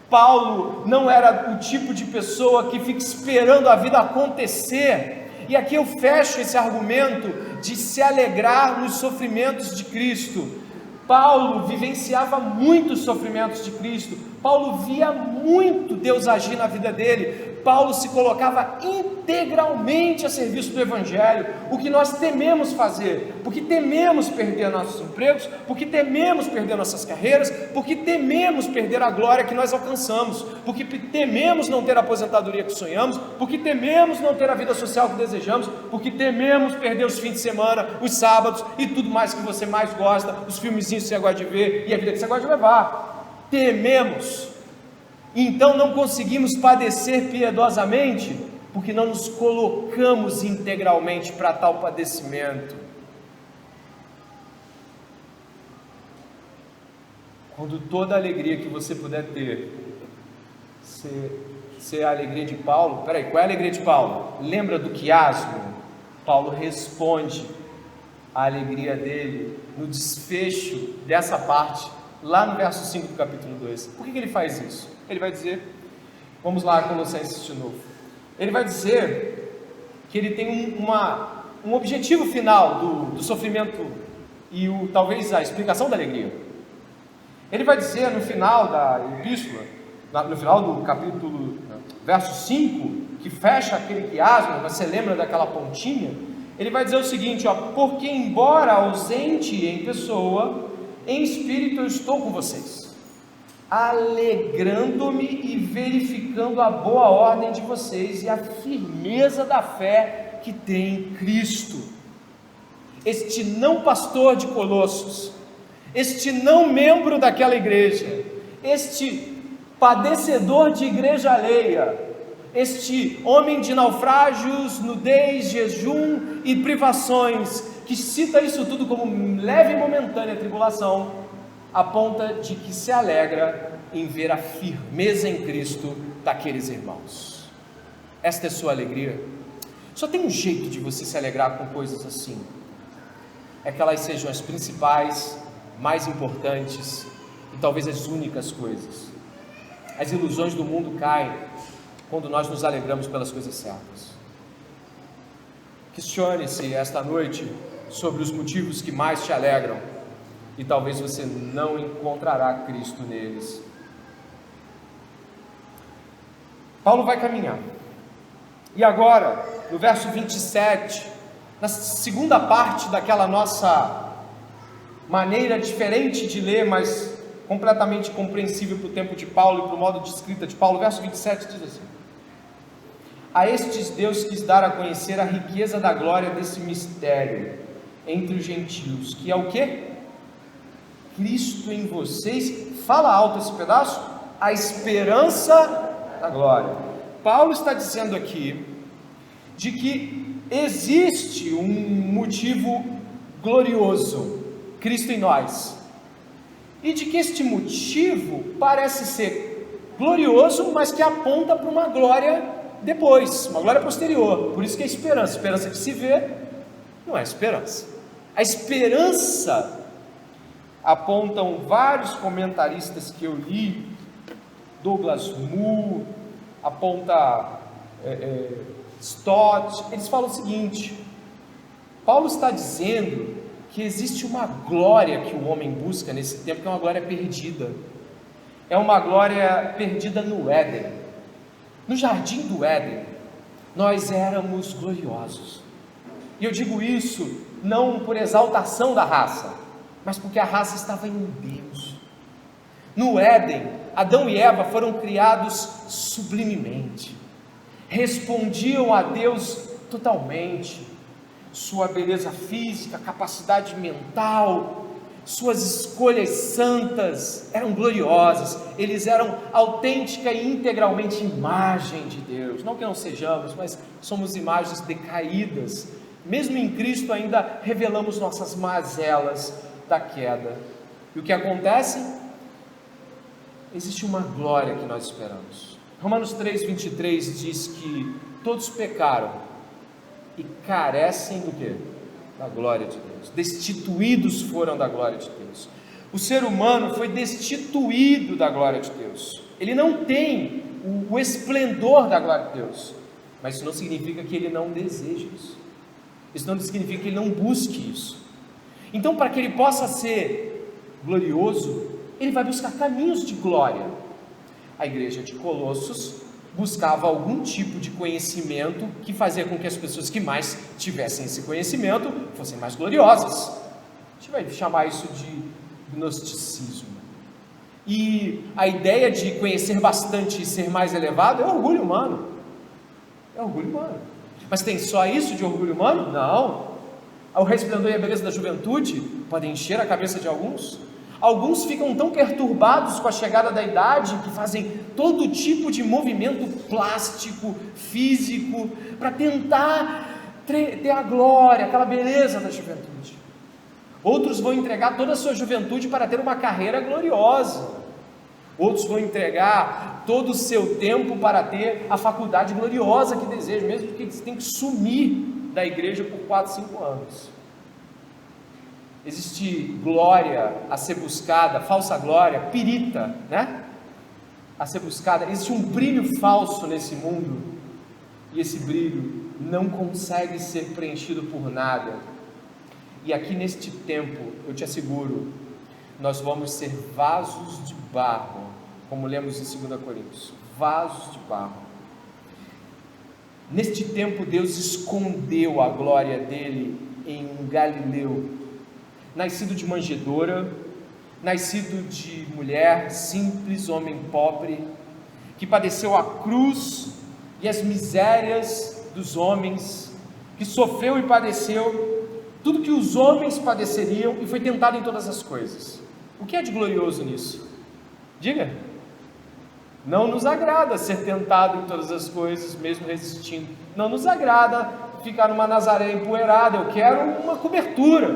Paulo não era o tipo de pessoa que fica esperando a vida acontecer. E aqui eu fecho esse argumento de se alegrar nos sofrimentos de Cristo. Paulo vivenciava muitos sofrimentos de Cristo. Paulo via muito Deus agir na vida dele. Paulo se colocava integralmente a serviço do Evangelho, o que nós tememos fazer, porque tememos perder nossos empregos, porque tememos perder nossas carreiras, porque tememos perder a glória que nós alcançamos, porque tememos não ter a aposentadoria que sonhamos, porque tememos não ter a vida social que desejamos, porque tememos perder os fins de semana, os sábados e tudo mais que você mais gosta, os filmezinhos que você gosta de ver e a vida que você gosta de levar. Tememos. Então não conseguimos padecer piedosamente, porque não nos colocamos integralmente para tal padecimento. Quando toda a alegria que você puder ter, ser a alegria de Paulo, qual é a alegria de Paulo? Lembra do quiasmo? Paulo responde a alegria dele no desfecho dessa parte, lá no verso 5 do capítulo 2. Por que ele faz isso? Ele vai dizer, vamos lá, Colossenses de novo. Ele vai dizer que ele tem um objetivo final do sofrimento e talvez a explicação da alegria. Ele vai dizer no final da epístola, no final do capítulo, verso 5, que fecha aquele quiasmo, você lembra daquela pontinha? Ele vai dizer o seguinte, porque embora ausente em pessoa, em espírito eu estou com vocês, alegrando-me e verificando a boa ordem de vocês e a firmeza da fé que tem em Cristo. Este não pastor de Colossos, este não membro daquela igreja, este padecedor de igreja alheia, este homem de naufrágios, nudez, jejum e privações, que cita isso tudo como leve e momentânea tribulação, aponta de que se alegra em ver a firmeza em Cristo daqueles irmãos. Esta é sua alegria? Só tem um jeito de você se alegrar com coisas assim, é que elas sejam as principais, mais importantes e talvez as únicas coisas. As ilusões do mundo caem quando nós nos alegramos pelas coisas certas. Questione-se esta noite sobre os motivos que mais te alegram, e talvez você não encontrará Cristo neles. Paulo vai caminhar, e agora, no verso 27, na segunda parte daquela nossa maneira diferente de ler, mas completamente compreensível para o tempo de Paulo e para o modo de escrita de Paulo, verso 27 diz assim: a estes Deus quis dar a conhecer a riqueza da glória desse mistério entre os gentios, que é o quê? Cristo em vocês, fala alto esse pedaço, a esperança da glória. Paulo está dizendo aqui de que existe um motivo glorioso, Cristo em nós, e de que este motivo parece ser glorioso, mas que aponta para uma glória depois, uma glória posterior. Por isso que é esperança que se vê não é esperança. A esperança, apontam vários comentaristas que eu li, Douglas Moo, aponta Stott, eles falam o seguinte: Paulo está dizendo que existe uma glória que o homem busca nesse tempo, que é uma glória perdida, é uma glória perdida no Éden. No jardim do Éden, nós éramos gloriosos. E eu digo isso não por exaltação da raça, mas porque a raça estava em Deus. No Éden, Adão e Eva foram criados sublimemente, respondiam a Deus totalmente. Sua beleza física, capacidade mental, suas escolhas santas eram gloriosas, eles eram autêntica e integralmente imagem de Deus. Não que não sejamos, mas somos imagens decaídas. Mesmo em Cristo ainda revelamos nossas mazelas da queda. E o que acontece? Existe uma glória que nós esperamos. Romanos 3:23 diz que todos pecaram e carecem do quê? Da glória de Deus. Destituídos foram da glória de Deus. O ser humano foi destituído da glória de Deus. Ele não tem o esplendor da glória de Deus. Mas isso não significa que ele não deseje isso. Isso não significa que ele não busque isso. Então, para que ele possa ser glorioso, ele vai buscar caminhos de glória. A igreja de Colossos buscava algum tipo de conhecimento que fazia com que as pessoas que mais tivessem esse conhecimento fossem mais gloriosas. A gente vai chamar isso de gnosticismo. E a ideia de conhecer bastante e ser mais elevado é orgulho humano. É orgulho humano. Mas tem só isso de orgulho humano? Não. O resplendor e a beleza da juventude podem encher a cabeça de alguns. Alguns ficam tão perturbados com a chegada da idade que fazem todo tipo de movimento plástico, físico, para tentar ter a glória, aquela beleza da juventude. Outros vão entregar toda a sua juventude para ter uma carreira gloriosa. Outros vão entregar todo o seu tempo para ter a faculdade gloriosa que desejam, mesmo porque eles têm que sumir da igreja por 4, 5 anos. Existe glória a ser buscada, falsa glória, pirita, né? A ser buscada. Existe um brilho falso nesse mundo, e esse brilho não consegue ser preenchido por nada. E aqui neste tempo, eu te asseguro, nós vamos ser vasos de barro, como lemos em 2 Coríntios, vasos de barro. Neste tempo Deus escondeu a glória dele em um Galileu, nascido de manjedoura, nascido de mulher simples, homem pobre, que padeceu a cruz e as misérias dos homens, que sofreu e padeceu tudo que os homens padeceriam e foi tentado em todas as coisas. O que é de glorioso nisso? Diga. Não nos agrada ser tentado em todas as coisas, mesmo resistindo. Não nos agrada ficar numa Nazaré empoeirada. Eu quero uma cobertura.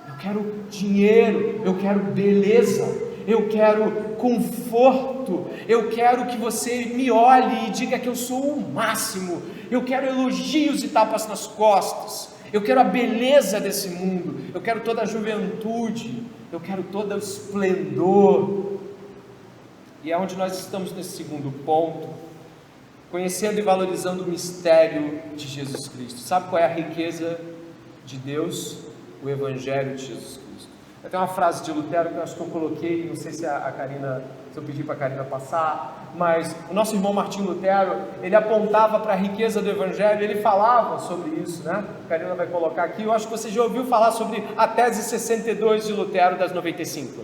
Eu quero dinheiro. Eu quero beleza. Eu quero conforto. Eu quero que você me olhe e diga que eu sou o máximo. Eu quero elogios e tapas nas costas. Eu quero a beleza desse mundo. Eu quero toda a juventude. Eu quero todo o esplendor. E é onde nós estamos nesse segundo ponto, conhecendo e valorizando o mistério de Jesus Cristo. Sabe qual é a riqueza de Deus? O Evangelho de Jesus Cristo. Tem uma frase de Lutero que eu acho que eu coloquei, não sei se a Karina, se eu pedi para a Karina passar, mas o nosso irmão Martinho Lutero, ele apontava para a riqueza do Evangelho, ele falava sobre isso, né? A Karina vai colocar aqui, eu acho que você já ouviu falar sobre a tese 62 de Lutero das 95,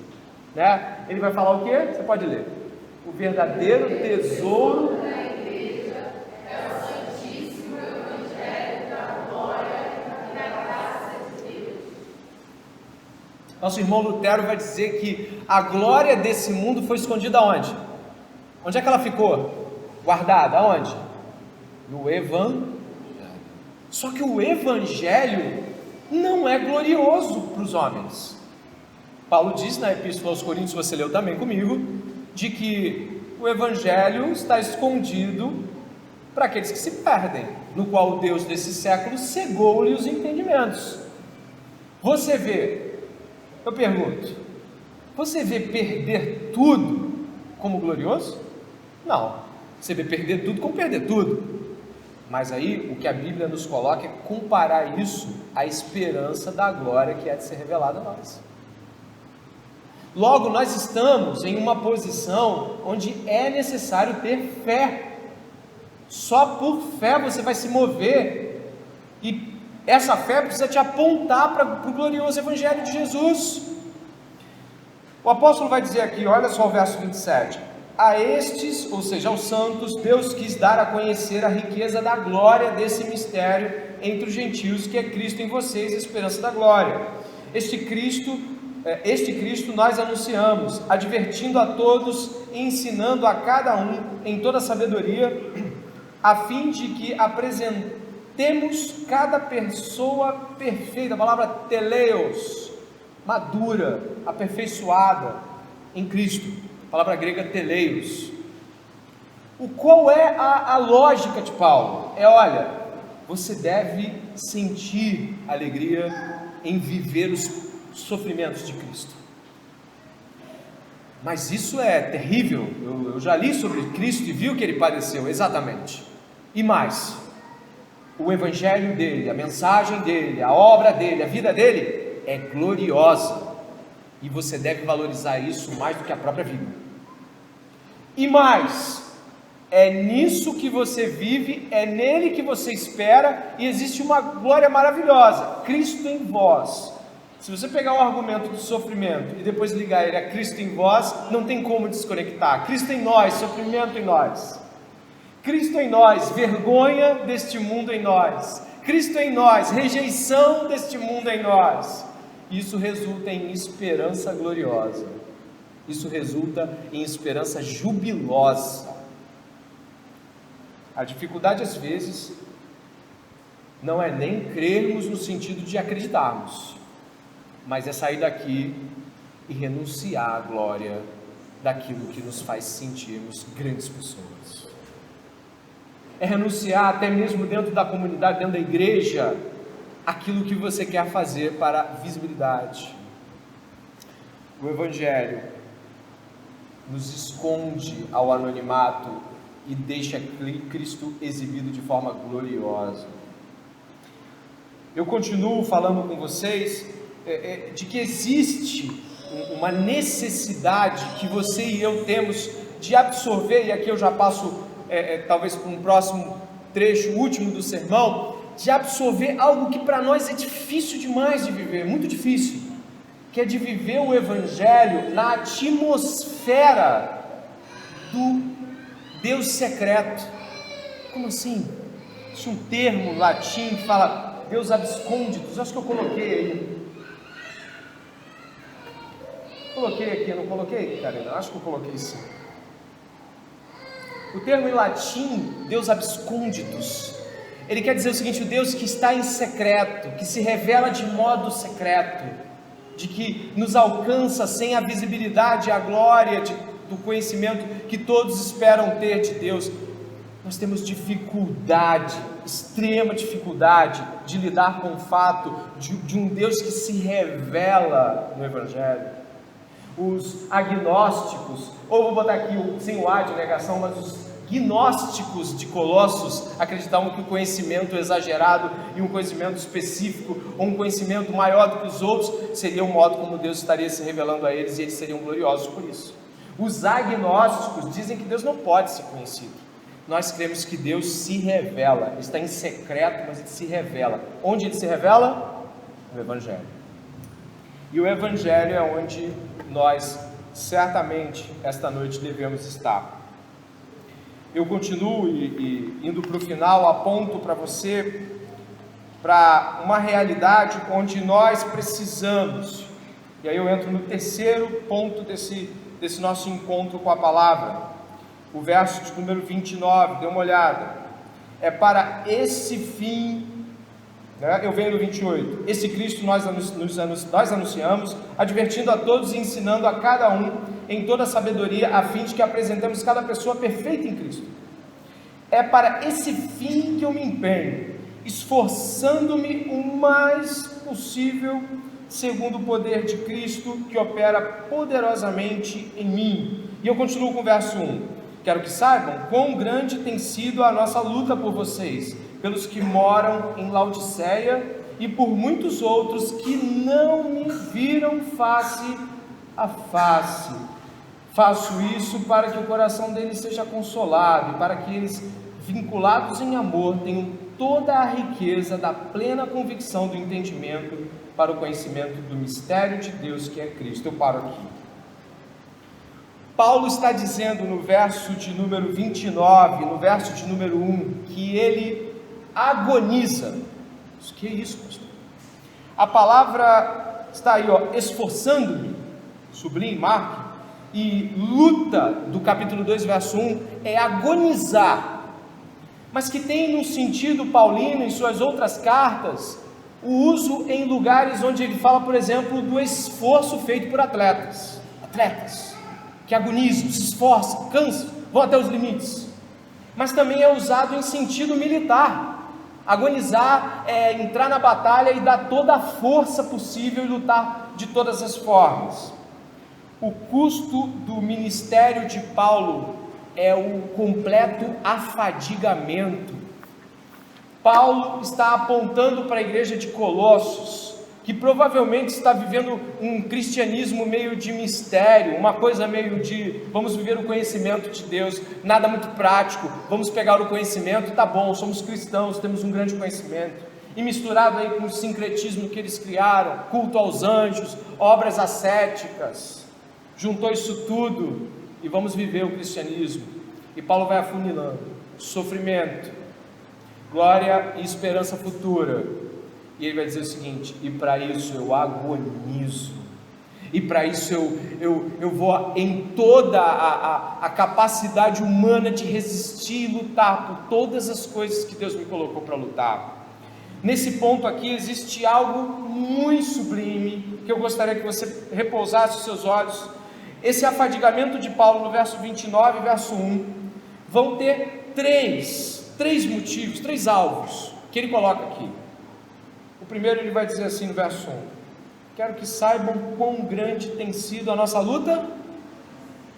né? Ele vai falar o quê? Você pode ler. O verdadeiro tesouro da igreja é o santíssimo Evangelho da glória e da graça de Deus. Nosso irmão Lutero vai dizer que a glória desse mundo foi escondida aonde? Onde é que ela ficou? Guardada aonde? No Evangelho. Só que o Evangelho não é glorioso para os homens. Paulo diz na Epístola aos Coríntios, você leu também comigo, de que o Evangelho está escondido para aqueles que se perdem, no qual o Deus desse século cegou-lhe os entendimentos. Você vê, eu pergunto, você vê perder tudo como glorioso? Não, você vê perder tudo como perder tudo, mas aí o que a Bíblia nos coloca é comparar isso à esperança da glória que é de ser revelada a nós. Logo, nós estamos em uma posição onde é necessário ter fé. Só por fé você vai se mover, e essa fé precisa te apontar para o glorioso Evangelho de Jesus. O apóstolo vai dizer aqui, olha só o verso 27, a estes, ou seja, aos santos, Deus quis dar a conhecer a riqueza da glória desse mistério entre os gentios, que é Cristo em vocês, a esperança da glória. Este Cristo nós anunciamos, advertindo a todos e ensinando a cada um em toda sabedoria, a fim de que apresentemos cada pessoa perfeita, a palavra teleios, madura, aperfeiçoada em Cristo, a palavra grega teleios. Qual é a lógica de Paulo? Olha, você deve sentir alegria em viver os sofrimentos de Cristo. Mas isso é terrível. Eu já li sobre Cristo e vi o que ele padeceu, exatamente. E mais, o evangelho dele, a mensagem dele, a obra dele, a vida dele é gloriosa, e você deve valorizar isso mais do que a própria vida. E mais, é nisso que você vive, é nele que você espera, e existe uma glória maravilhosa, Cristo em vós. Se você pegar o argumento do sofrimento e depois ligar ele a Cristo em vós, não tem como desconectar. Cristo em nós, sofrimento em nós. Cristo em nós, vergonha deste mundo em nós. Cristo em nós, rejeição deste mundo em nós. Isso resulta em esperança gloriosa. Isso resulta em esperança jubilosa. A dificuldade às vezes não é nem crermos no sentido de acreditarmos, mas é sair daqui e renunciar à glória daquilo que nos faz sentirmos grandes pessoas. É renunciar até mesmo dentro da comunidade, dentro da igreja, aquilo que você quer fazer para a visibilidade. O Evangelho nos esconde ao anonimato e deixa Cristo exibido de forma gloriosa. Eu continuo falando com vocês de que existe uma necessidade que você e eu temos de absorver, e aqui eu já passo talvez para um próximo trecho, último do sermão, de absorver algo que para nós é difícil demais de viver, muito difícil, que é de viver o Evangelho na atmosfera do Deus secreto. Como assim? Existe um termo latim que fala Deus abscônditos, acho que eu coloquei aí. Coloquei aqui, não coloquei, Karina? Acho que eu coloquei sim. O termo em latim, Deus abscônditos, ele quer dizer o seguinte: o Deus que está em secreto, que se revela de modo secreto, de que nos alcança sem a visibilidade e a glória do conhecimento que todos esperam ter de Deus. Nós temos dificuldade, extrema dificuldade, de lidar com o fato de um Deus que se revela no Evangelho. Os agnósticos, ou vou botar aqui sem o A de negação, mas os gnósticos de Colossos acreditavam que o conhecimento exagerado e um conhecimento específico, ou um conhecimento maior do que os outros, seria o modo como Deus estaria se revelando a eles, e eles seriam gloriosos por isso. Os agnósticos dizem que Deus não pode ser conhecido. Nós cremos que Deus se revela, ele está em secreto, mas ele se revela. Onde ele se revela? No Evangelho. E o Evangelho é onde nós certamente esta noite devemos estar. Eu continuo e indo para o final, aponto para você para uma realidade onde nós precisamos, e aí eu entro no terceiro ponto desse nosso encontro com a palavra, o verso de número 29, dê uma olhada. É para esse fim, né? Eu venho no 28, esse Cristo nós anunciamos, advertindo a todos e ensinando a cada um em toda sabedoria, a fim de que apresentemos cada pessoa perfeita em Cristo. É para esse fim que eu me empenho, esforçando-me o mais possível, segundo o poder de Cristo, que opera poderosamente em mim. E eu continuo com o verso 1. Quero que saibam quão grande tem sido a nossa luta por vocês, pelos que moram em Laodiceia e por muitos outros que não me viram face a face. Faço isso para que o coração deles seja consolado e para que eles, vinculados em amor, tenham toda a riqueza da plena convicção do entendimento para o conhecimento do mistério de Deus que é Cristo. Eu paro aqui. Paulo está dizendo no verso de número 29, no verso de número 1, que ele agoniza. O que é isso, pastor? A palavra está aí, esforçando-me, sublinhe, marque, e luta do capítulo 2, verso 1, é agonizar, mas que tem no sentido paulino, em suas outras cartas, o uso em lugares onde ele fala, por exemplo, do esforço feito por atletas que agonizam, se esforçam, cansam, vão até os limites, mas também é usado em sentido militar. Agonizar é entrar na batalha e dar toda a força possível e lutar de todas as formas. O custo do ministério de Paulo é o completo afadigamento. Paulo está apontando para a igreja de Colossos, que provavelmente está vivendo um cristianismo meio de mistério, uma coisa meio de vamos viver o conhecimento de Deus, nada muito prático, vamos pegar o conhecimento, tá bom, somos cristãos, temos um grande conhecimento, e misturado aí com o sincretismo que eles criaram, culto aos anjos, obras ascéticas, juntou isso tudo e vamos viver o cristianismo. E Paulo vai afunilando: sofrimento, glória e esperança futura. E ele vai dizer o seguinte: e para isso eu agonizo, e para isso eu vou em toda a capacidade humana de resistir e lutar por todas as coisas que Deus me colocou para lutar. Nesse ponto aqui existe algo muito sublime, que eu gostaria que você repousasse os seus olhos. Esse afadigamento de Paulo no verso 29 e verso 1, vão ter três motivos, três alvos, que ele coloca aqui. O primeiro ele vai dizer assim no verso 1: quero que saibam quão grande tem sido a nossa luta.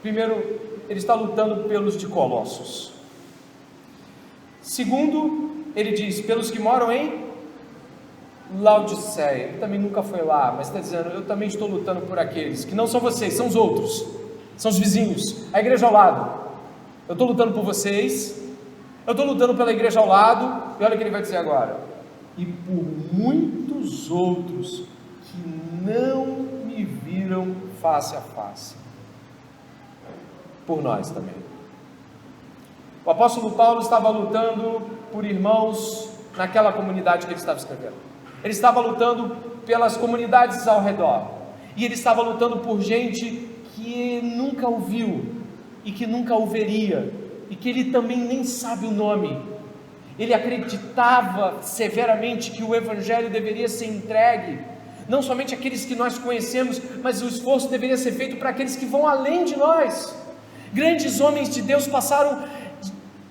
Primeiro, ele está lutando pelos de Colossos. Segundo, ele diz, pelos que moram em Laodiceia. Ele também nunca foi lá, mas está dizendo, eu também estou lutando por aqueles que não são vocês, são os outros, são os vizinhos, a igreja ao lado. Eu estou lutando por vocês, eu estou lutando pela igreja ao lado, e olha o que ele vai dizer agora: e por muitos outros que não me viram face a face. Por nós também. O apóstolo Paulo estava lutando por irmãos naquela comunidade que ele estava escrevendo. Ele estava lutando pelas comunidades ao redor, e ele estava lutando por gente que nunca o viu, e que nunca o veria, e que ele também nem sabe o nome. Ele acreditava severamente que o Evangelho deveria ser entregue, não somente àqueles que nós conhecemos, mas o esforço deveria ser feito para aqueles que vão além de nós. Grandes homens de Deus passaram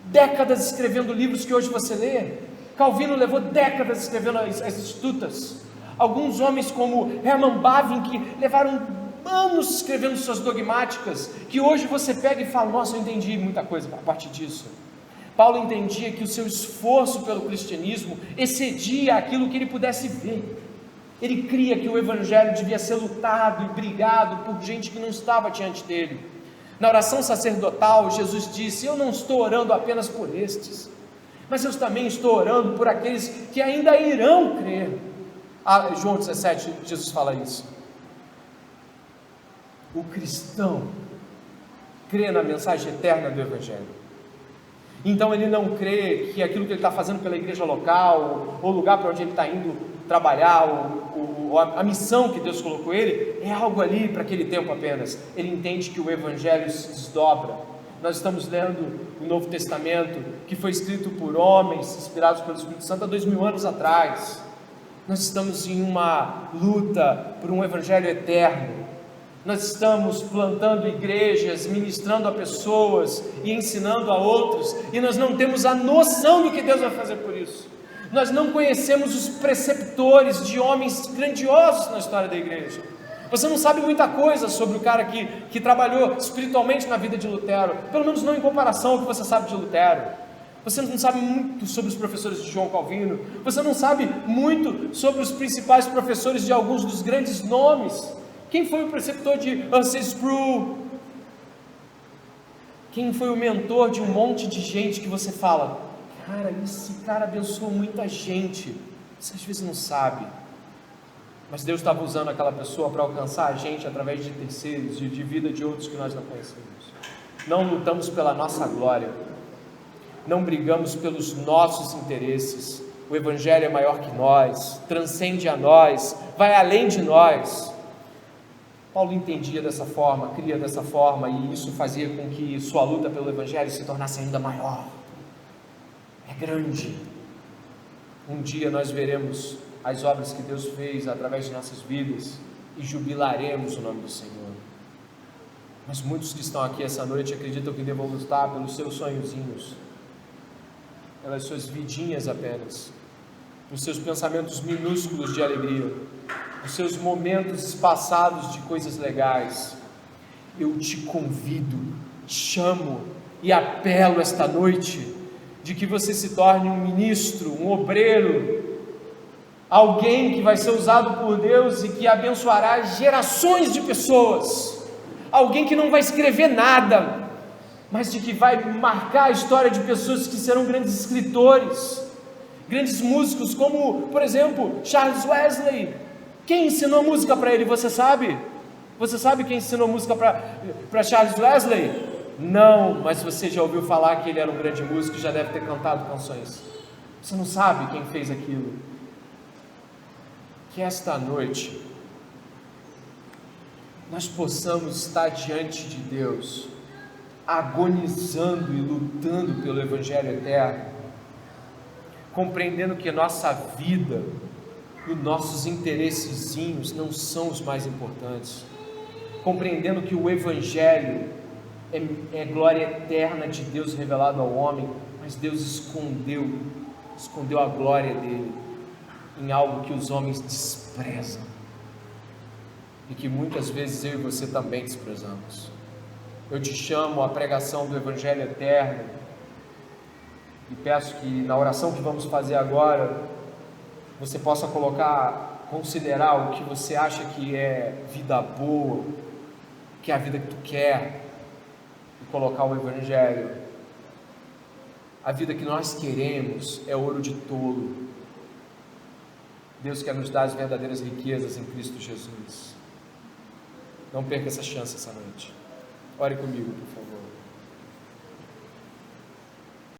décadas escrevendo livros que hoje você lê. Calvino levou décadas escrevendo as Institutas. Alguns homens como Hermann Bavinck levaram anos escrevendo suas dogmáticas, que hoje você pega e fala, nossa, eu entendi muita coisa a partir disso. Paulo entendia que o seu esforço pelo cristianismo excedia aquilo que ele pudesse ver. Ele cria que o Evangelho devia ser lutado e brigado por gente que não estava diante dele. Na oração sacerdotal, Jesus disse, eu não estou orando apenas por estes, mas eu também estou orando por aqueles que ainda irão crer. João 17, Jesus fala isso. O cristão crê na mensagem eterna do Evangelho. Então ele não crê que aquilo que ele está fazendo pela igreja local, ou o lugar para onde ele está indo trabalhar, a missão que Deus colocou ele, é algo ali para aquele tempo apenas. Ele entende que o Evangelho se desdobra. Nós estamos lendo o Novo Testamento, que foi escrito por homens inspirados pelo Espírito Santo há 2000 anos atrás. Nós estamos em uma luta por um Evangelho eterno. Nós estamos plantando igrejas, ministrando a pessoas e ensinando a outros, e nós não temos a noção do que Deus vai fazer por isso. Nós não conhecemos os preceptores de homens grandiosos na história da igreja. Você não sabe muita coisa sobre o cara que trabalhou espiritualmente na vida de Lutero, pelo menos não em comparação ao que você sabe de Lutero. Você não sabe muito sobre os professores de João Calvino, você não sabe muito sobre os principais professores de alguns dos grandes nomes Quem foi o preceptor de Russell Sproul? Quem foi o mentor de um monte de gente que você fala, cara, esse cara abençoou muita gente? Você às vezes não sabe, mas Deus estava usando aquela pessoa para alcançar a gente através de terceiros, de vida de outros que nós não conhecemos. Não lutamos pela nossa glória, não brigamos pelos nossos interesses. O Evangelho é maior que nós, transcende a nós, vai além de nós. Paulo entendia dessa forma, cria dessa forma, e isso fazia com que sua luta pelo Evangelho se tornasse ainda maior. É grande. Um dia nós veremos as obras que Deus fez através de nossas vidas e jubilaremos o nome do Senhor. Mas muitos que estão aqui essa noite acreditam que devam lutar pelos seus sonhozinhos, pelas suas vidinhas apenas, os seus pensamentos minúsculos de alegria, os seus momentos espaçados de coisas legais. Eu te convido, chamo e apelo esta noite, de que você se torne um ministro, um obreiro, alguém que vai ser usado por Deus e que abençoará gerações de pessoas, alguém que não vai escrever nada, mas de que vai marcar a história de pessoas que serão grandes escritores, grandes músicos, como, por exemplo, Charles Wesley. Quem ensinou música para ele, você sabe? Você sabe quem ensinou música para Charles Wesley? Não, mas você já ouviu falar que ele era um grande músico e já deve ter cantado canções. Você não sabe quem fez aquilo. Que esta noite nós possamos estar diante de Deus, agonizando e lutando pelo Evangelho eterno, compreendendo que nossa vida e nossos interessezinhos não são os mais importantes, compreendendo que o Evangelho é glória eterna de Deus revelado ao homem, mas Deus escondeu a glória dele em algo que os homens desprezam, e que muitas vezes eu e você também desprezamos. Eu te chamo à pregação do Evangelho eterno, e peço que na oração que vamos fazer agora, você possa considerar o que você acha que é vida boa, que é a vida que tu quer, e colocar o Evangelho. A vida que nós queremos é ouro de tolo. Deus quer nos dar as verdadeiras riquezas em Cristo Jesus. Não perca essa chance essa noite. Ore comigo, por favor.